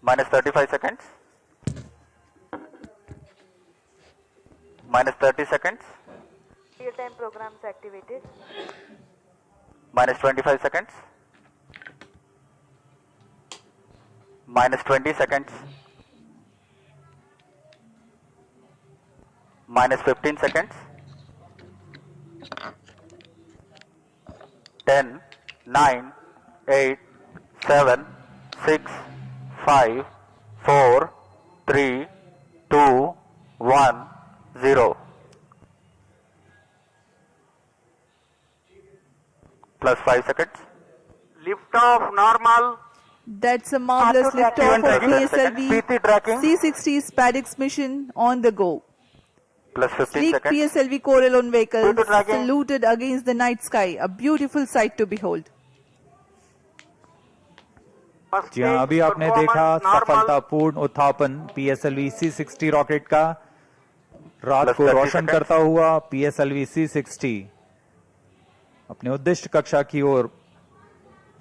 minus 35 seconds, minus 30 seconds, Real-time programs activated. minus 25 seconds, minus 20 seconds, minus 15 seconds, 10, 9, 8, 7, 6, 5, 4, 3, 2, 1, 0. Plus 5 seconds. Lift off normal. That's a marvelous Auto liftoff of tracking. PSLV PT tracking. C-60's Paddock's mission on the go. Plus 15 Sleek seconds. PSLV Corellon vehicle PT tracking. saluted against the night sky, a beautiful sight to behold. First जी हाँ, stage अभी आपने देखा performance normal. सफलतापूर्ण उत्थापन PSLV C-60 rocket का रात Plus को 30 रोशन seconds. करता हुआ PSLV C-60 अपने उद्दिष्ट कक्षा की ओर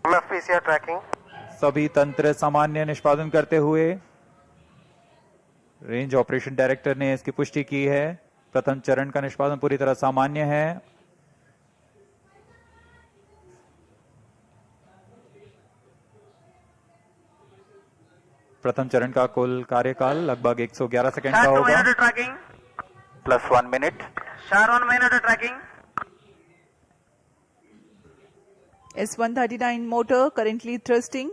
PCR tracking. सभी तंत्र सामान्य निष्पादन करते हुए रेंज ऑपरेशन डायरेक्टर ने इसकी पुष्टि की है। प्रथम चरण का निष्पादन पूरी तरह सामान्य है। प्रथम चरण का कुल कार्यकाल लगभग 111 सेकंड का Start 2 होगा। minute tracking. Plus 1 minute. Start 1 minute tracking. S-139 motor currently thrusting,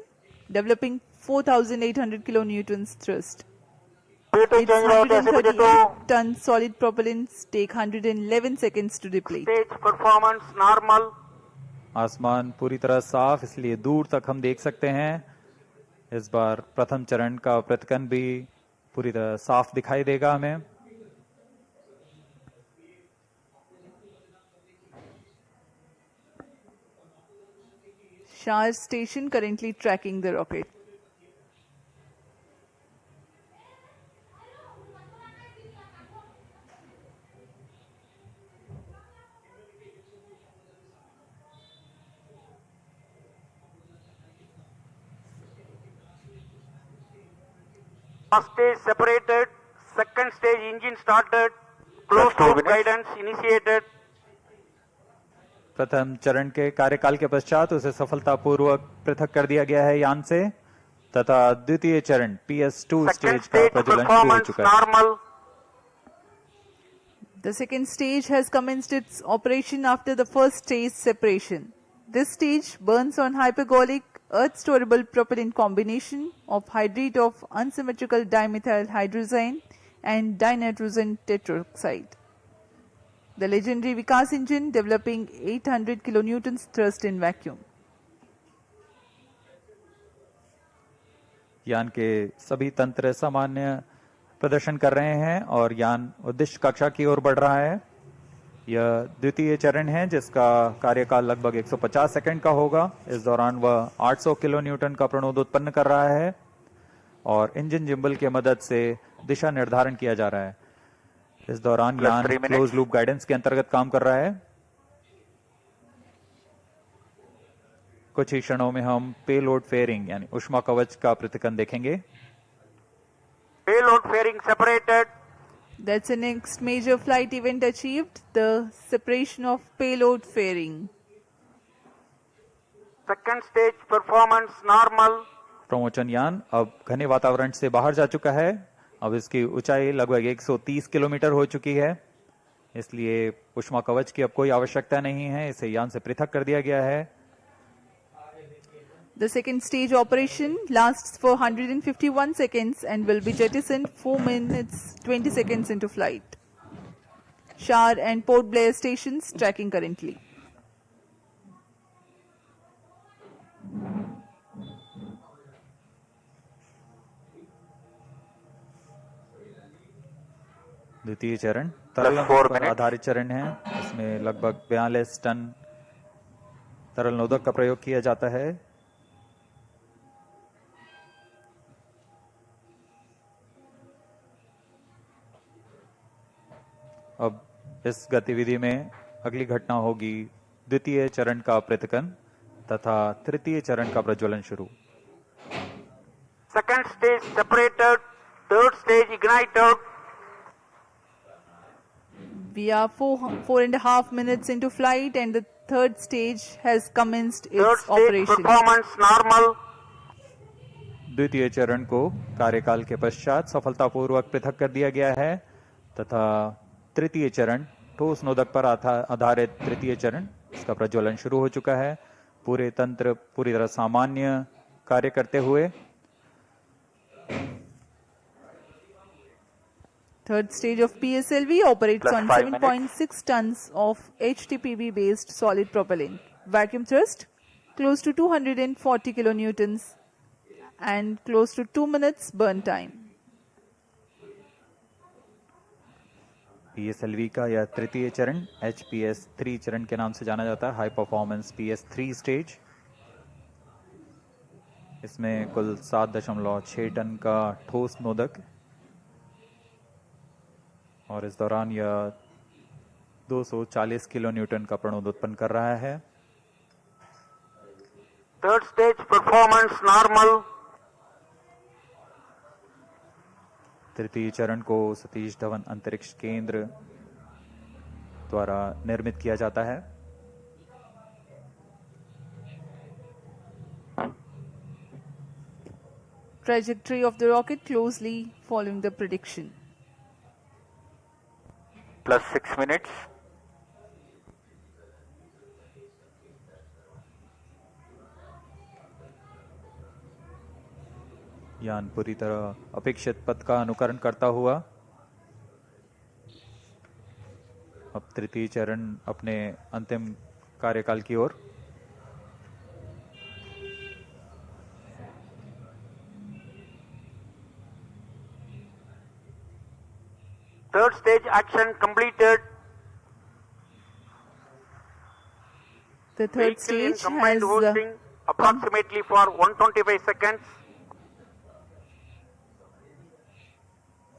developing 4,800 kilonewtons thrust. Its 138-ton solid propellants take 111 seconds to deplete. Stage performance normal. आसमान पूरी तरह साफ, इसलिए दूर तक हम देख सकते हैं। इस बार प्रथम चरण का पृथकन भी पूरी तरह साफ दिखाई देगा हमें। Shar station currently tracking the rocket. First stage separated. Second stage engine started. Closed Plus 2 loop minutes. guidance initiated. प्रथम चरण के कार्यकाल के पश्चात उसे सफलतापूर्वक पृथक कर दिया गया है यान से तथा द्वितीय चरण PS2 Second स्टेज का stage प्रज्वलन शुरू हो performance चुका है। normal. The second stage has commenced its operation after the first stage separation. This stage burns on hypergolic earth-storable propellant combination of hydride of unsymmetrical dimethyl hydrazine and dinitrogen tetroxide. The legendary Vikas engine developing 800 kilonewtons thrust in vacuum. यान के सभी तंत्र सामान्य प्रदर्शन कर रहे हैं और यान उद्दिष्ट कक्षा की ओर बढ़ रहा है। यह द्वितीय चरण है जिसका कार्यकाल लगभग 150 सेकंड का होगा। इस दौरान वह 800 किलो न्यूटन का प्रणोद उत्पन्न कर रहा है और इंजन जिम्बल की मदद से दिशा निर्धारण किया जा रहा है। इस दौरान Plus यान 3 minutes. क्लोज लूप गाइडेंस के अंतर्गत काम कर रहा है। कुछ ही क्षणों में हम पेलोड फेयरिंग यानी उष्मा कवच का पृथक्कन देखेंगे। Payload fairing separated. That's the next major flight event achieved, the separation of payload fairing. Second stage performance normal. प्रमोचन यान अब घने वातावरण से बाहर जा चुका है। अब इसकी ऊंचाई लगभग 130 किलोमीटर हो चुकी है, इसलिए उष्मा कवच की अब कोई आवश्यकता नहीं है। इसे यान से पृथक कर दिया गया है। The second stage operation lasts for 151 seconds and will be jettisoned 4 minutes 20 seconds into flight. Shar and Port Blair stations tracking currently. द्वितीय चरण तरल 4 पर minutes. आधारित चरण है। इसमें लगभग 42 टन तरल नोदक का प्रयोग किया जाता है। अब इस गतिविधि में अगली घटना होगी द्वितीय चरण का पृथक्कन तथा तृतीय चरण का प्रज्वलन शुरू। Second stage separated. Third stage ignited. We are 4.5 minutes into flight and the third stage has commenced Third its stage operation. performance normal. द्वितीय चरण को कार्यकाल के पश्चात सफलतापूर्वक पृथक कर दिया गया है तथा तृतीय चरण ठोस नोदक पर आधारित तृतीय चरण इसका प्रज्वलन शुरू हो चुका है। पूरे तंत्र पूरी तरह सामान्य कार्य करते हुए Third stage of PSLV operates Plus on 5 minutes. 7.6 tons of HTPB based solid propellant. Vacuum thrust close to 240 kilonewtons and close to 2 minutes burn time. PSLV का यह तृतीय चरण HPS 3 चरण के नाम से जाना जाता है, हाई परफॉर्मेंस PS3 स्टेज। इसमें कुल 7.6 टन का ठोस नोदक और इस दौरान यह 240 किलो न्यूटन का प्रणोद उत्पन्न कर रहा है। Third stage performance normal. तृतीय चरण को सतीश धवन अंतरिक्ष केंद्र द्वारा निर्मित किया जाता है। Trajectory of the rocket closely following the prediction. Plus 6 minutes. यान पूरी तरह अपेक्षित पथ का अनुकरण करता हुआ अब तृतीय चरण अपने अंतिम कार्यकाल की ओर। Third stage action completed. The third Vehicle in stage combined has hosting approximately for 125 seconds.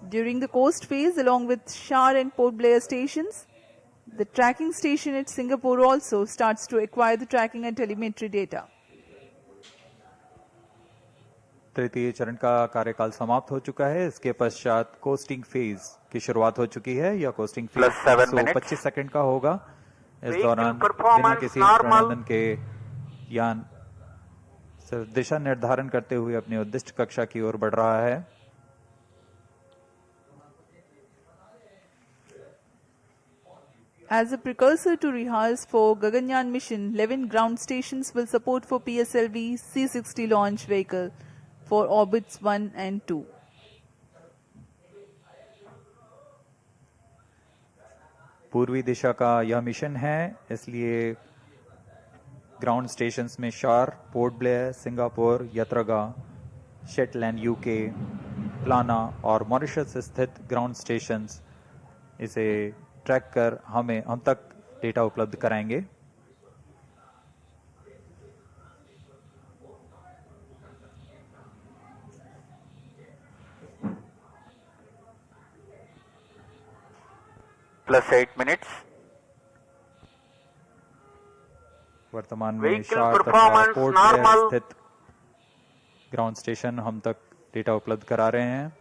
during the coast phase along with Shar and Port Blair stations. The tracking station at Singapore also starts to acquire the tracking and telemetry data. तृतीय चरण का कार्यकाल समाप्त हो चुका है। इसके पश्चात कोस्टिंग फेज की शुरुआत हो चुकी है। यह costing phase Plus 7 minutes. 25 second का होगा। इस Vehicle दौरान बिना performance किसी normal. प्रबंधन के यान सिर्फ दिशा निर्धारण करते हुए अपनी उद्दिष्ट कक्षा की ओर बढ़ रहा है। As a precursor to rehearse for Gaganyaan mission, 11 ground stations will support for PSLV C-60 launch vehicle for orbits 1 and 2. पूर्वी दिशा का यह मिशन है, इसलिए ग्राउंड स्टेशंस में शार, पोर्ट ब्लेयर, सिंगापुर, यत्रगा, शेटलैंड यूके, प्लाना और मॉरिशस स्थित ग्राउंड स्टेशंस इसे ट्रैक कर हम तक डेटा उपलब्ध कराएंगे। Plus 8 minutes. वर्तमान में Vehicle शार तथा performance पोर्ट ब्लेयर normal. स्थित ग्राउंड स्टेशन हम तक डेटा उपलब्ध करा रहे हैं।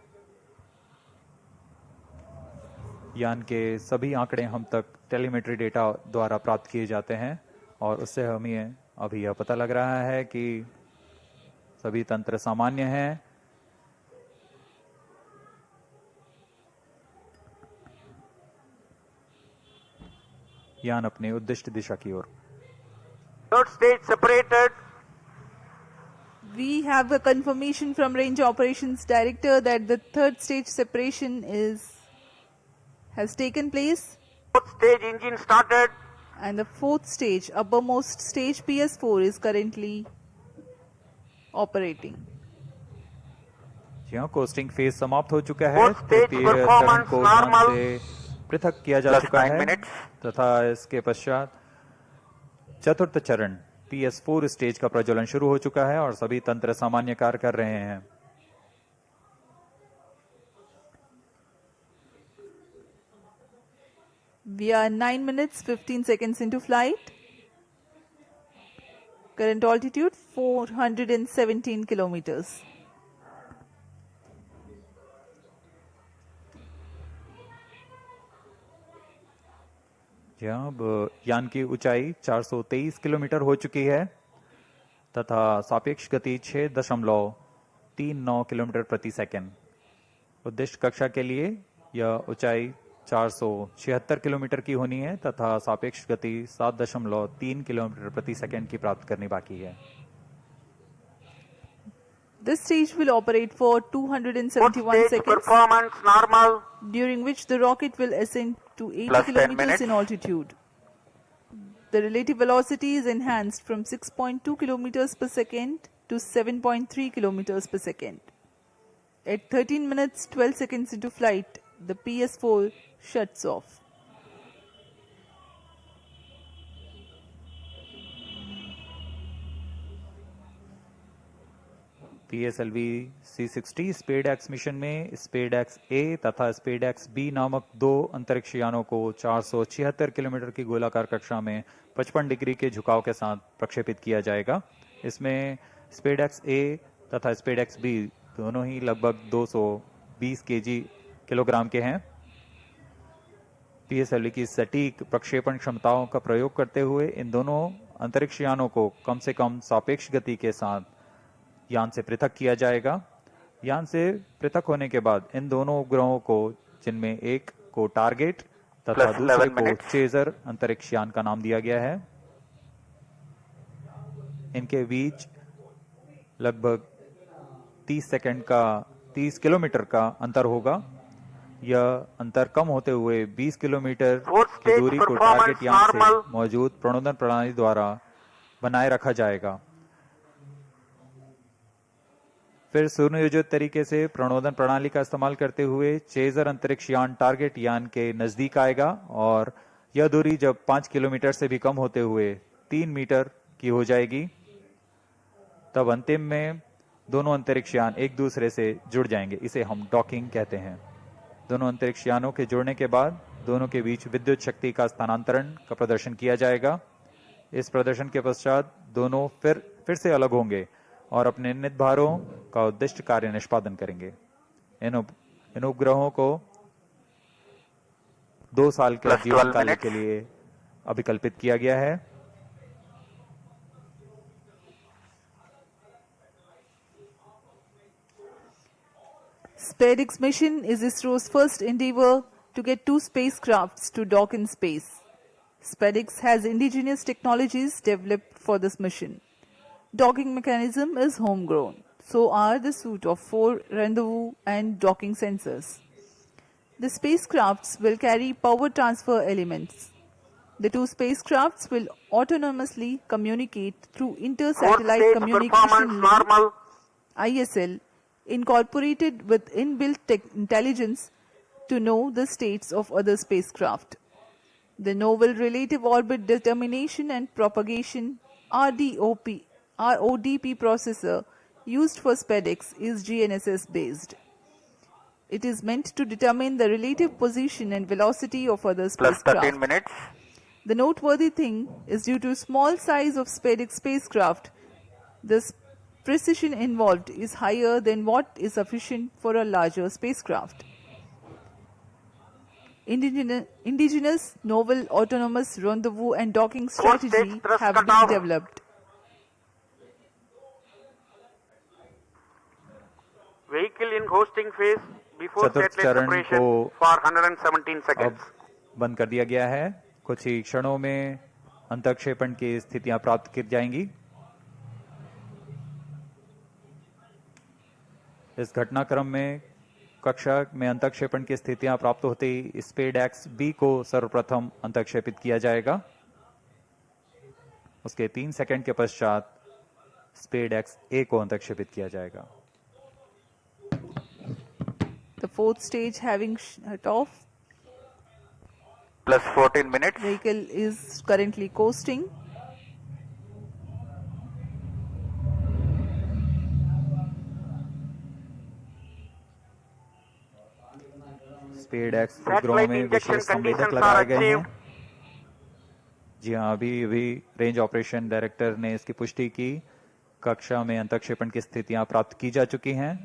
यान के सभी आंकड़े हम तक टेलीमेट्री डेटा द्वारा प्राप्त किए जाते हैं और उससे हमें अभी यह पता लग रहा है कि सभी तंत्र सामान्य हैं। यान अपने उद्दिष्ट दिशा की ओर। Third stage separated. We have a confirmation from Range Operations Director that the third stage separation has taken place Fourth stage engine started. and the fourth stage, uppermost stage PS4 is currently operating. यहाँ costing phase समाप्त हो चुका है। Fourth stage तृतीय चरण performance को यान normal. से पृथक किया जा Plus चुका 9 है minutes. तथा इसके पश्चात चतुर्थ चरण PS4 स्टेज का प्रज्वलन शुरू हो चुका है और सभी तंत्र सामान्य कार्य कर रहे हैं। We are 9 minutes 15 seconds into flight. Current altitude 417 kilometers. यहाँ अब यान की ऊंचाई 423 किलोमीटर हो चुकी है तथा सापेक्ष गति 6.39 किलोमीटर प्रति सेकंड। उद्दिष्ट कक्षा के लिए यह ऊंचाई 476 किलोमीटर की होनी है तथा सापेक्ष गति 7.3 किलोमीटर प्रति सेकंड की प्राप्त करनी बाकी है। This stage will operate for Fourth 271 stage seconds, performance normal. during which the rocket will ascend to 80 Plus 10 kilometers minutes. in altitude. The relative velocity is enhanced from 6.2 kilometers per second to 7.3 kilometers per second. At 13 minutes 12 seconds into flight, the PS4 shuts off. PSLV C60 SpaDeX mission में SpaDeX ए तथा SpaDeX B नामक दो अंतरिक्ष यानों को 476 kilometre की गोलाकार कक्षा में 55 डिग्री के झुकाव के साथ प्रक्षेपित किया जाएगा। इसमें स्पेडएक्स ए तथा स्पेडएक्स बी दोनों ही लगभग 220 किलोग्राम के हैं। PSLV की सटीक प्रक्षेपण क्षमताओं का प्रयोग करते हुए इन दोनों अंतरिक्ष यानों को कम से कम सापेक्ष गति के साथ यान से पृथक किया जाएगा। यान से पृथक होने के बाद इन दोनों उपग्रहों को, जिनमें एक को टारगेट तथा Plus दूसरे 11 को minutes. चेजर अंतरिक्ष यान का नाम दिया गया है। इनके बीच लगभग 30 किलोमीटर का अंतर होगा। यह अंतर कम होते हुए 20 किलोमीटर Fourth की stage दूरी को performance टारगेट यान से normal. मौजूद प्रणोदन प्रणाली द्वारा बनाए रखा जाएगा। फिर सुनियोजित तरीके से प्रणोदन प्रणाली का इस्तेमाल करते हुए चेजर अंतरिक्ष यान टारगेट यान के नजदीक आएगा और यह दूरी जब 5 किलोमीटर से भी कम होते हुए 3 मीटर की हो जाएगी, तब अंतिम में दोनों अंतरिक्ष यान एक दूसरे से जुड़ जाएंगे। इसे हम डॉकिंग कहते हैं। दोनों अंतरिक्ष यानों के जुड़ने के बाद दोनों के बीच विद्युत शक्ति का स्थानांतरण का प्रदर्शन किया जाएगा। इस प्रदर्शन के पश्चात दोनों फिर से अलग होंगे और अपने नियत भारों का उद्दिष्ट कार्य निष्पादन करेंगे। इन उपग्रहों को 2 साल के Plus जीवन 12 काल minutes. के लिए अभिकल्पित किया गया है। SpaceX mission is ISRO's first endeavor to get two spacecrafts to dock in space. SpaceX has indigenous technologies developed for this mission. Docking mechanism is homegrown. So are the suite of 4 rendezvous and docking sensors. The spacecrafts will carry power transfer elements. The two spacecrafts will autonomously communicate through Fourth inter-satellite stage communication performance link normal. ISL, incorporated with inbuilt intelligence to know the states of other spacecraft. The Novel Relative Orbit Determination and Propagation RODP processor used for SpaceX is GNSS based. It is meant to determine the relative position and velocity of other Plus spacecraft. 13 minutes. The noteworthy thing is due to small size of SpaceX spacecraft, the precision involved is higher than what is sufficient for a larger spacecraft. Indigenous novel autonomous rendezvous and docking Fourth stage strategy thrust have been cutoff. developed. Vehicle in hosting phase before चतुर्थ satellite चरण separation को for 117 अब seconds. बंद कर दिया गया है। कुछ ही क्षणों में अंतक्षेपण की स्थितियां प्राप्त की जाएंगी। इस घटनाक्रम में कक्षा में अंतक्षेपण की स्थितियां प्राप्त होते ही स्पेडएक्स बी को सर्वप्रथम अंतक्षेपित किया जाएगा। उसके 3 सेकंड के पश्चात स्पेडएक्स ए को अंतक्षेपित किया जाएगा। The fourth stage having shut off, Plus 14 minutes. vehicle is currently coasting. SpaDeX उपग्रहों में विशेष संवेदक लगाए गए हैं। जी हाँ, अभी रेंज ऑपरेशन डायरेक्टर ने इसकी पुष्टि की। कक्षा में अंतक्षेपण की स्थितियां प्राप्त की जा चुकी हैं।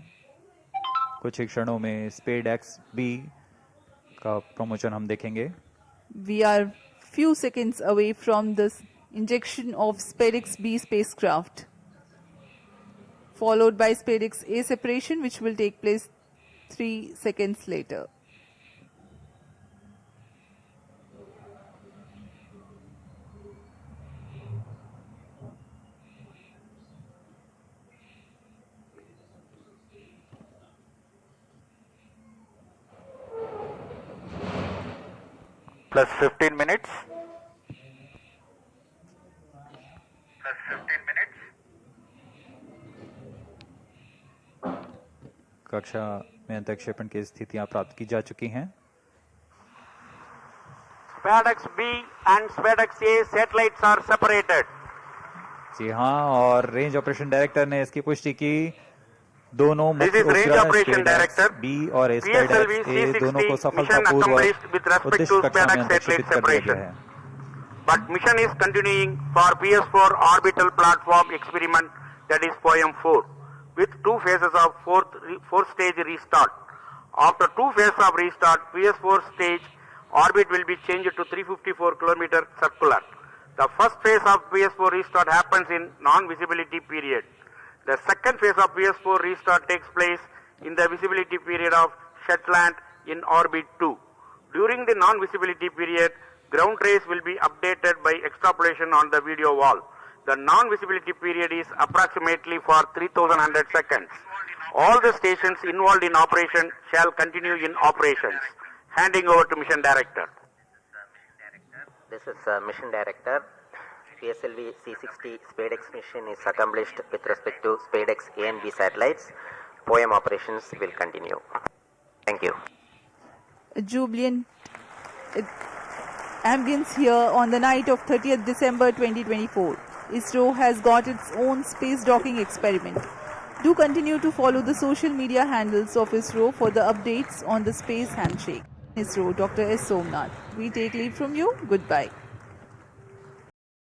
कुछ ही क्षणों में स्पेडएक्स बी का प्रमोशन हम देखेंगे। We are few seconds away from the injection of SpaceX-B spacecraft, followed by SpaceX-A separation, which will take place 3 seconds later. Plus 15 minutes. Plus 15 minutes. कक्षा में अंतरिक्षेपण की स्थितियां प्राप्त की जा चुकी हैं। SpaceX-B and SpaceX-A satellites are separated. जी हाँ, और रेंज ऑपरेशन डायरेक्टर ने इसकी पुष्टि की। दोनों This is Range Operation Director. बी और PSLV SpaceX-A दोनों को C60 mission सफलतापूर्वक accomplished with respect उद्देश्य to कक्षा में SpaceX अंतरिक्षेपित satellite कर दिया गया separation. है। But mission is continuing for PS4 orbital platform experiment, that is POEM 4, with 2 phases of fourth stage restart. After 2 phases of restart, PS4 stage orbit will be changed to 354 km circular. The first phase of PS4 restart happens in non-visibility period. The second phase of PS4 restart takes place in the visibility period of Shetland in orbit 2. During the non-visibility period, ground trace will be updated by extrapolation on the video wall. The non-visibility period is approximately for 3100 seconds. All the stations involved in operation shall continue in operations. Handing over to Mission Director. This is Mission Director. PSLV C60 SpaceX mission is accomplished with respect to SpaceX-A and B satellites. POEM operations will continue. Thank you. A jubilant ambience here on the night of 30th December 2024. ISRO has got its own space docking experiment. Do continue to follow the social media handles of ISRO for the updates on the space handshake. ISRO, Dr. S. Somnath. We take leave from you. Goodbye.